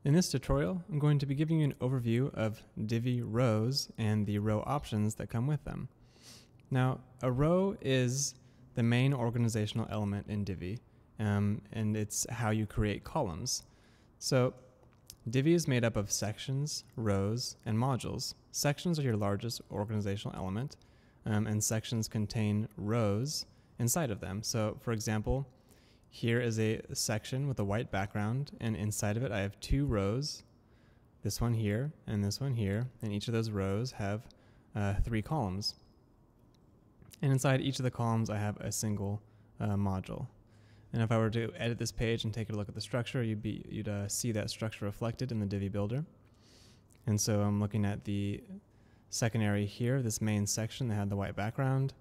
In this tutorial, I'm going to be giving you an overview of Divi rows and the row options that come with them. Now, a row is the main organizational element in Divi, and it's how you create columns. So, Divi is made up of sections, rows, and modules. Sections are your largest organizational element, and sections contain rows inside of them. So, for example, here is a section with a white background, and inside of it I have two rows, this one here and this one here, and each of those rows have 3 columns. And inside each of the columns I have a single module. And if I were to edit this page and take a look at the structure, you'd see that structure reflected in the Divi builder. And so I'm looking at the secondary here, this main section that had the white background,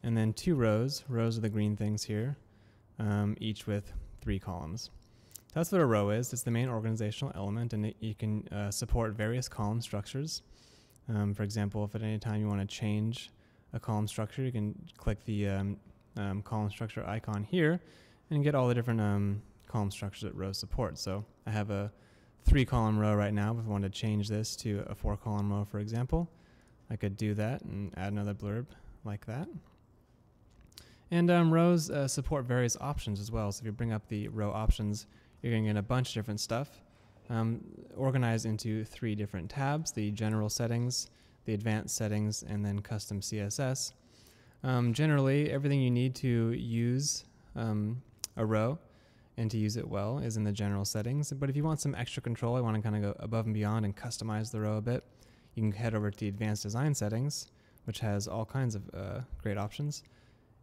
and then 2 rows. Rows are the green things here. Each with 3 columns. That's what a row is. It's the main organizational element, and you can support various column structures. For example, if at any time you want to change a column structure, you can click the column structure icon here and get all the different column structures that rows support. So I have a 3-column row right now. If I wanted to change this to a 4-column row, for example, I could do that and add another blurb like that. And rows support various options as well. So if you bring up the row options, you're going to get a bunch of different stuff organized into 3 different tabs: the general settings, the advanced settings, and then custom CSS. Generally, everything you need to use a row and to use it well is in the general settings. But if you want some extra control, I want to kind of go above and beyond and customize the row a bit, you can head over to the advanced design settings, which has all kinds of great options.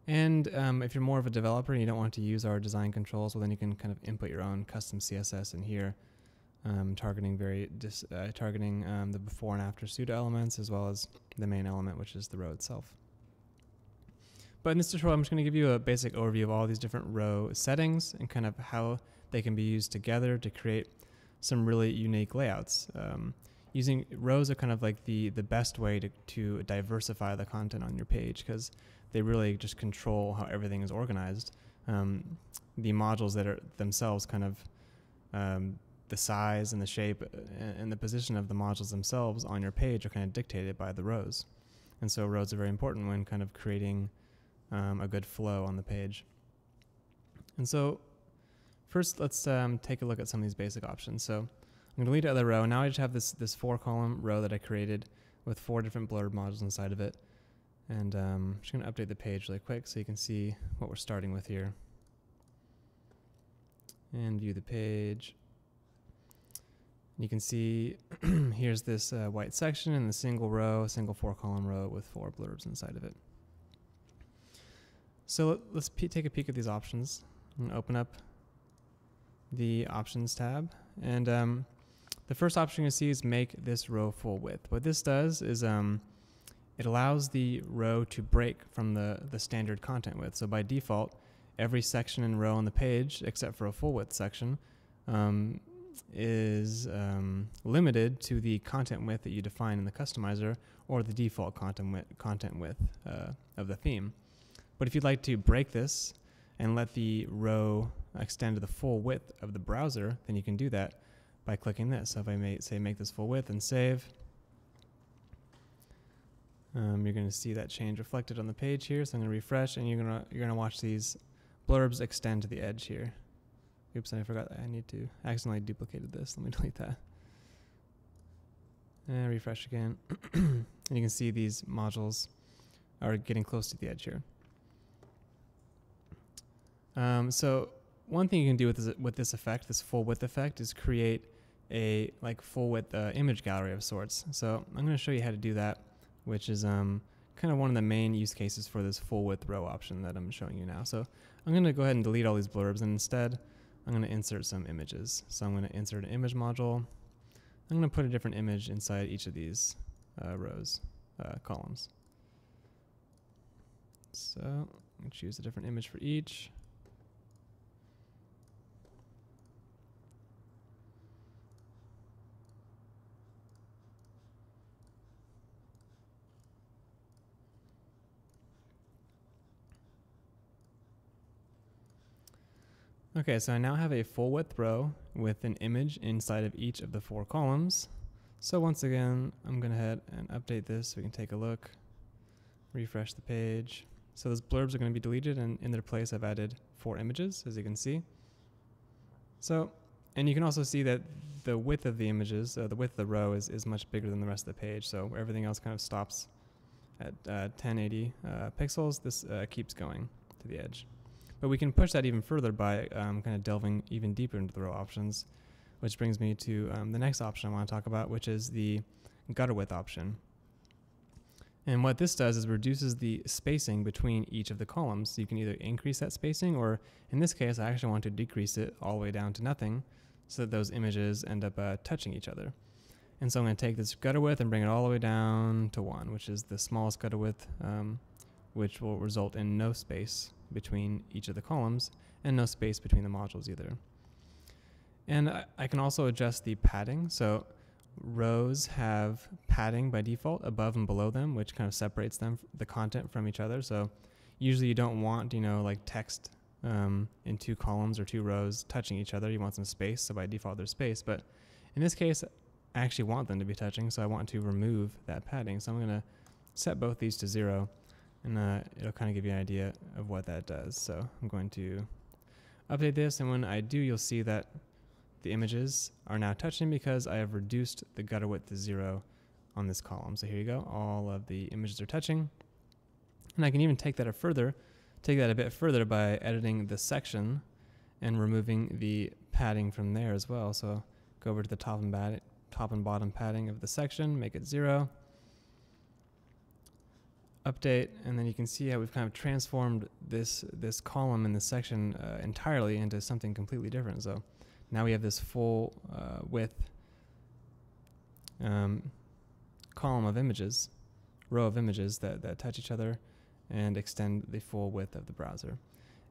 And if you're more of a developer and you don't want to use our design controls, well, then you can kind of input your own custom CSS in here, targeting the before and after pseudo elements, as well as the main element, which is the row itself. But in this tutorial, I'm just going to give you a basic overview of all these different row settings and kind of how they can be used together to create some really unique layouts. Using rows are kind of like the best way to diversify the content on your page, because they really just control how everything is organized. The modules that are themselves kind of the size and the shape and the position of the modules themselves on your page are kind of dictated by the rows. And so rows are very important when kind of creating a good flow on the page. And so first let's take a look at some of these basic options. So I'm going to delete out the row. Now I just have this 4-column row that I created with 4 different blurb modules inside of it. And I'm just going to update the page really quick so you can see what we're starting with here. And view the page. You can see here's this white section in the single 4-column row with 4 blurbs inside of it. So let's take a peek at these options. I'm going to open up the options tab. And the first option you see is make this row full width. What this does is it allows the row to break from the standard content width. So by default, every section and row on the page, except for a full width section, is limited to the content width that you define in the customizer or the default content width of the theme. But if you'd like to break this and let the row extend to the full width of the browser, then you can do that by clicking this. So if I say make this full width and save, you're going to see that change reflected on the page here. So I'm going to refresh, and you're going to watch these blurbs extend to the edge here. Oops, I forgot that I accidentally duplicated this. Let me delete that. And refresh again. And you can see these modules are getting close to the edge here. So one thing you can do with this effect, this full width effect, is create a full width image gallery of sorts. So I'm going to show you how to do that, which is kind of one of the main use cases for this full width row option that I'm showing you now. So I'm going to go ahead and delete all these blurbs, and instead I'm going to insert some images. So I'm going to insert an image module. I'm going to put a different image inside each of these columns. So I'm going to choose a different image for each. Okay, so I now have a full width row with an image inside of each of the 4 columns. So once again, I'm going to head and update this so we can take a look, refresh the page. So those blurbs are going to be deleted, and in their place I've added 4 images, as you can see. So, and you can also see that the width of the images, the width of the row is much bigger than the rest of the page. So where everything else kind of stops at 1080 pixels, this keeps going to the edge. But we can push that even further by kind of delving even deeper into the row options, which brings me to the next option I want to talk about, which is the gutter width option. And what this does is reduces the spacing between each of the columns. So you can either increase that spacing, or in this case, I actually want to decrease it all the way down to nothing so that those images end up touching each other. And so I'm going to take this gutter width and bring it all the way down to 1, which is the smallest gutter width, which will result in no space between each of the columns and no space between the modules either. And I can also adjust the padding. So rows have padding by default above and below them, which kind of separates them, the content, from each other. So usually you don't want, like text in 2 columns or 2 rows touching each other. You want some space, so by default there's space. But in this case, I actually want them to be touching, so I want to remove that padding. So I'm going to set both these to 0, and it'll kind of give you an idea of what that does. So I'm going to update this, and when I do, you'll see that the images are now touching because I have reduced the gutter width to 0 on this column. So here you go, all of the images are touching. And I can even take that a bit further by editing the section and removing the padding from there as well. So go over to the top and bottom padding of the section, make it 0. Update, and then you can see how we've kind of transformed this column in this section entirely into something completely different. So now we have this full width column of images, row of images that touch each other and extend the full width of the browser.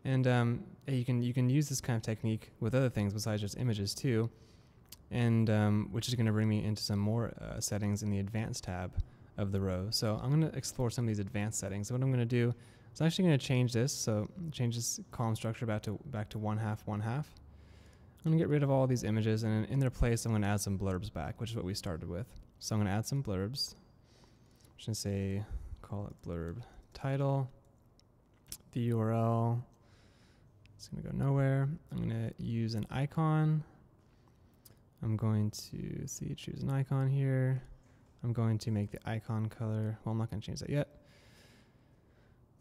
And you can use this kind of technique with other things besides just images too, and which is going to bring me into some more settings in the advanced tab of the row. So I'm going to explore some of these advanced settings. So what I'm going to do is I'm actually going to change this. So change this column structure back to 1/2, 1/2. I'm going to get rid of all these images, and in their place I'm going to add some blurbs back, which is what we started with. So I'm going to add some blurbs. I'm just going to say, call it blurb title. The URL, it's going to go nowhere. I'm going to use an icon. I'm going to choose an icon here. I'm going to make the icon color, well, I'm not going to change that yet.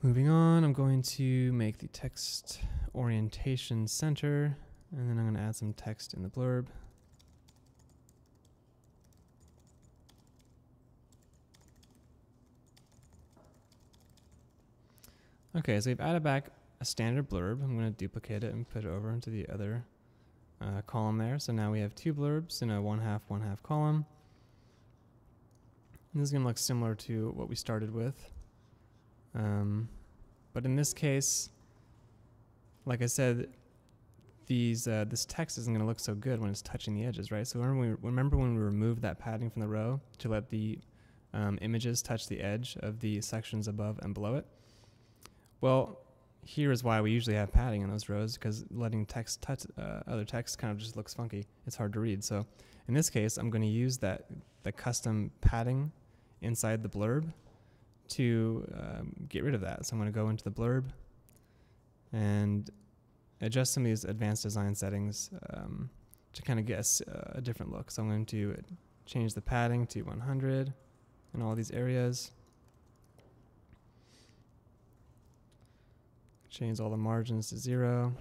Moving on, I'm going to make the text orientation center, and then I'm going to add some text in the blurb. Okay, so we've added back a standard blurb. I'm going to duplicate it and put it over into the other column there. So now we have 2 blurbs in a 1/2, 1/2 column. And this is going to look similar to what we started with. But in this case, like I said, this text isn't going to look so good when it's touching the edges, right? So remember when we removed that padding from the row to let the images touch the edge of the sections above and below it? Well, here is why we usually have padding in those rows, because letting text touch other text kind of just looks funky. It's hard to read. So in this case, I'm going to use the custom padding inside the blurb to get rid of that. So I'm going to go into the blurb and adjust some of these advanced design settings to kind of get a different look. So I'm going to change the padding to 100 in all these areas. Change all the margins to 0.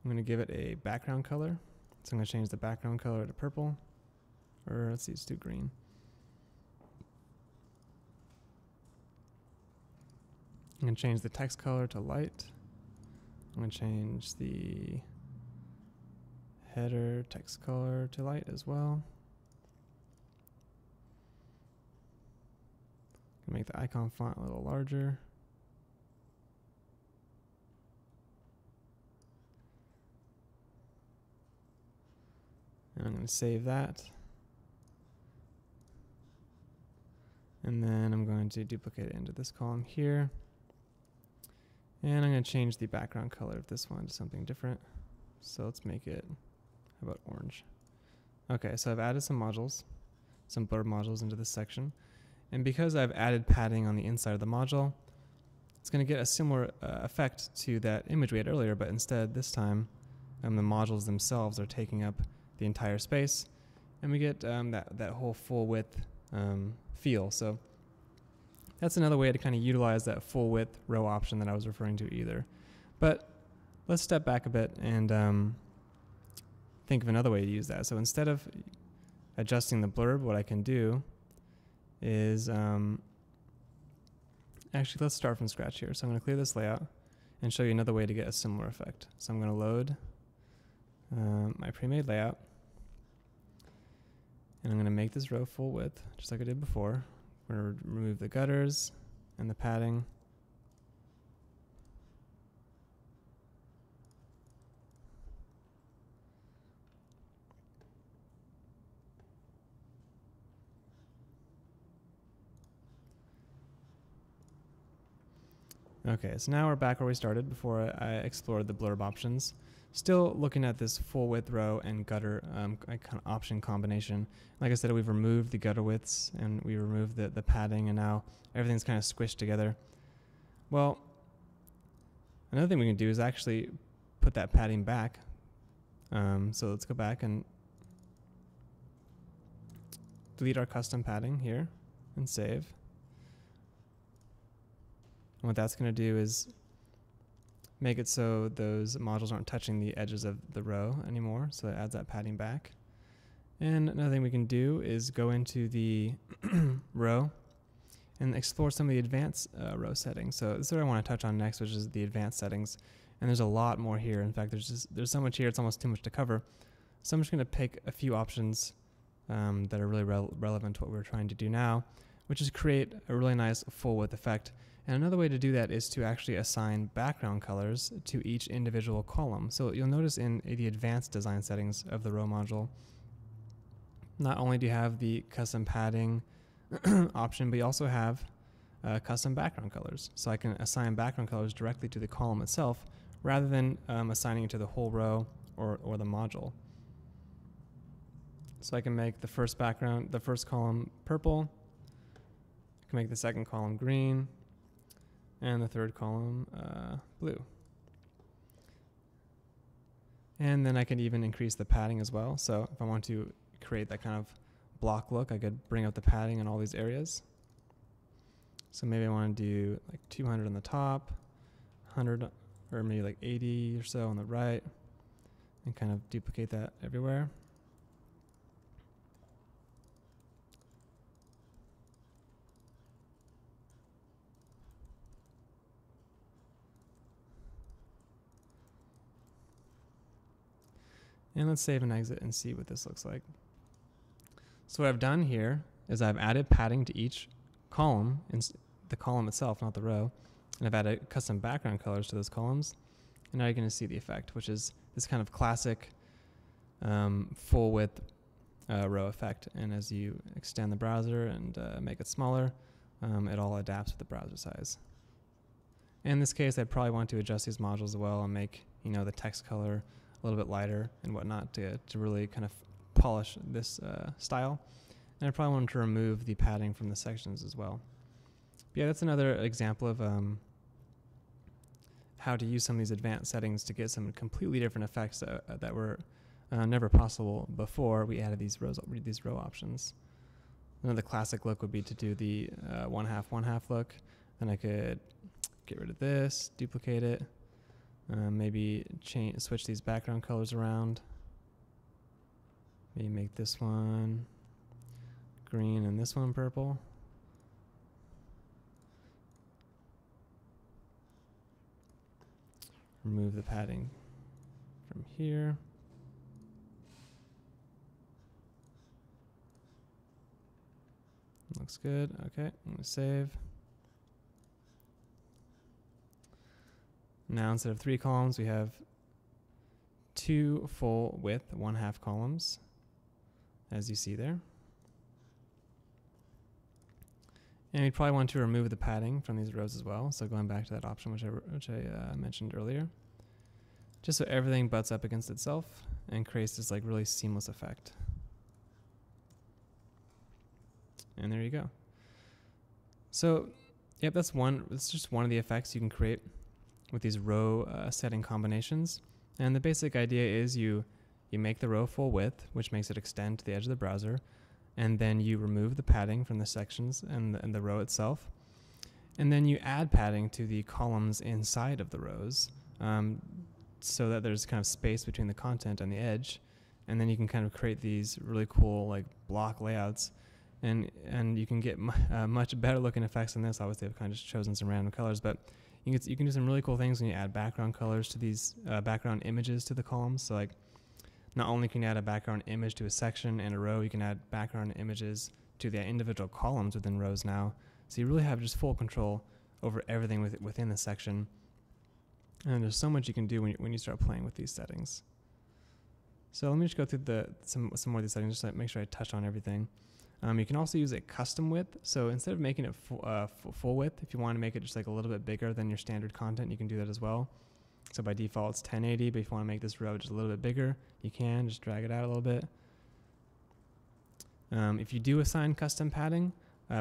I'm going to give it a background color. So I'm going to change the background color to purple. Or let's see, let's do green. I'm going to change the text color to light. I'm going to change the header text color to light as well. I'm going to make the icon font a little larger. And I'm going to save that. And then I'm going to duplicate it into this column here. And I'm going to change the background color of this one to something different. So let's make it, how about orange? Okay, so I've added some modules, some blurb modules into this section. And because I've added padding on the inside of the module, it's going to get a similar effect to that image we had earlier, but instead this time the modules themselves are taking up the entire space, and we get that whole full width feel. So that's another way to kind of utilize that full width row option that I was referring to either. But let's step back a bit and think of another way to use that. So instead of adjusting the blurb, what I can do is actually, let's start from scratch here. So I'm going to clear this layout and show you another way to get a similar effect. So I'm going to load my pre-made layout, and I'm going to make this row full width, just like I did before. I'm going to remove the gutters and the padding. Okay, so now we're back where we started before I explored the blurb options. Still looking at this full width row and gutter kind of option combination. Like I said, we've removed the gutter widths and we removed the padding, and now everything's kind of squished together. Well, another thing we can do is actually put that padding back. So let's go back and delete our custom padding here and save. And what that's going to do is make it so those modules aren't touching the edges of the row anymore, so it adds that padding back. And another thing we can do is go into the row and explore some of the advanced row settings. So this is what I want to touch on next, which is the advanced settings. And there's a lot more here. In fact, there's so much here, it's almost too much to cover. So I'm just going to pick a few options that are really relevant to what we're trying to do now, which is create a really nice full width effect. And another way to do that is to actually assign background colors to each individual column. So you'll notice in the advanced design settings of the row module, not only do you have the custom padding option, but you also have custom background colors. So I can assign background colors directly to the column itself rather than assigning it to the whole row or the module. So I can make the first column purple, I can make the second column green, and the third column blue. And then I can even increase the padding as well. So if I want to create that kind of block look, I could bring up the padding in all these areas. So maybe I want to do like 200 on the top, 100, or maybe like 80 or so on the right, and kind of duplicate that everywhere. And let's save and exit and see what this looks like. So what I've done here is I've added padding to each column, the column itself, not the row, and I've added custom background colors to those columns. And now you're going to see the effect, which is this kind of classic full width row effect. And as you extend the browser and make it smaller, it all adapts with the browser size. In this case, I'd probably want to adjust these modules as well and make the text color a little bit lighter and whatnot to really kind of polish this style. And I probably wanted to remove the padding from the sections as well. But yeah, that's another example of how to use some of these advanced settings to get some completely different effects that were never possible before we added these row options. Another classic look would be to do the 1/2 look. Then I could get rid of this, duplicate it, maybe switch these background colors around. Maybe make this one green and this one purple. Remove the padding from here. Looks good. Okay, I'm going to save. Now instead of 3 columns, we have 2 full width 1/2 columns, as you see there. And we'd probably want to remove the padding from these rows as well. So going back to that option which I mentioned earlier, just so everything butts up against itself and creates this like really seamless effect. And there you go. So, yep, that's just one of the effects you can create with these row setting combinations. And the basic idea is you make the row full width, which makes it extend to the edge of the browser, and then you remove the padding from the sections and the row itself. And then you add padding to the columns inside of the rows, so that there's kind of space between the content and the edge. And then you can kind of create these really cool like block layouts. And you can get much better looking effects than this. Obviously, I've kind of just chosen some random colors, but you can do some really cool things when you add background colors to these background images to the columns. So like, not only can you add a background image to a section and a row, you can add background images to the individual columns within rows now. So you really have just full control over everything within the section. And there's so much you can do when you start playing with these settings. So let me just go through some more of these settings just to make sure I touch on everything. You can also use a custom width. So instead of making it full width, if you want to make it just like a little bit bigger than your standard content, you can do that as well. So by default, it's 1080, but if you want to make this row just a little bit bigger, you can just drag it out a little bit. If you do assign custom padding,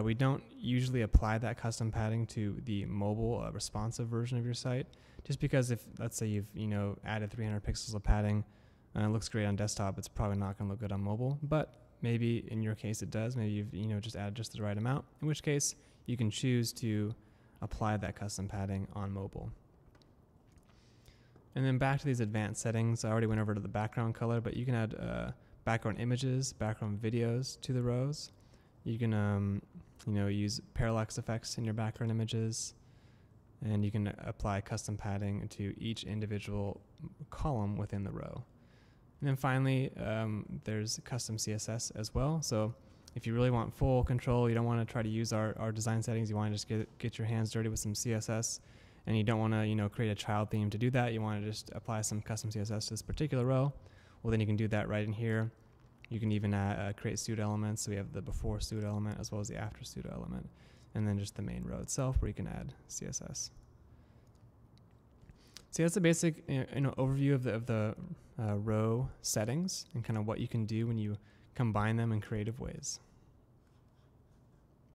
we don't usually apply that custom padding to the mobile responsive version of your site, just because if, let's say you've added 300 pixels of padding, and it looks great on desktop, it's probably not going to look good on mobile, but maybe in your case it does. Maybe you've just added just the right amount, in which case you can choose to apply that custom padding on mobile. And then back to these advanced settings. I already went over to the background color, but you can add background images, background videos to the rows. You can use parallax effects in your background images, and you can apply custom padding to each individual column within the row. And then finally, there's custom CSS as well. So if you really want full control, you don't want to try to use our design settings, you want to just get your hands dirty with some CSS, and you don't want to create a child theme to do that. You want to just apply some custom CSS to this particular row. Well, then you can do that right in here. You can even create pseudo elements. So we have the before pseudo element as well as the after pseudo element, and then just the main row itself where you can add CSS. So that's a basic overview of the row settings and kind of what you can do when you combine them in creative ways.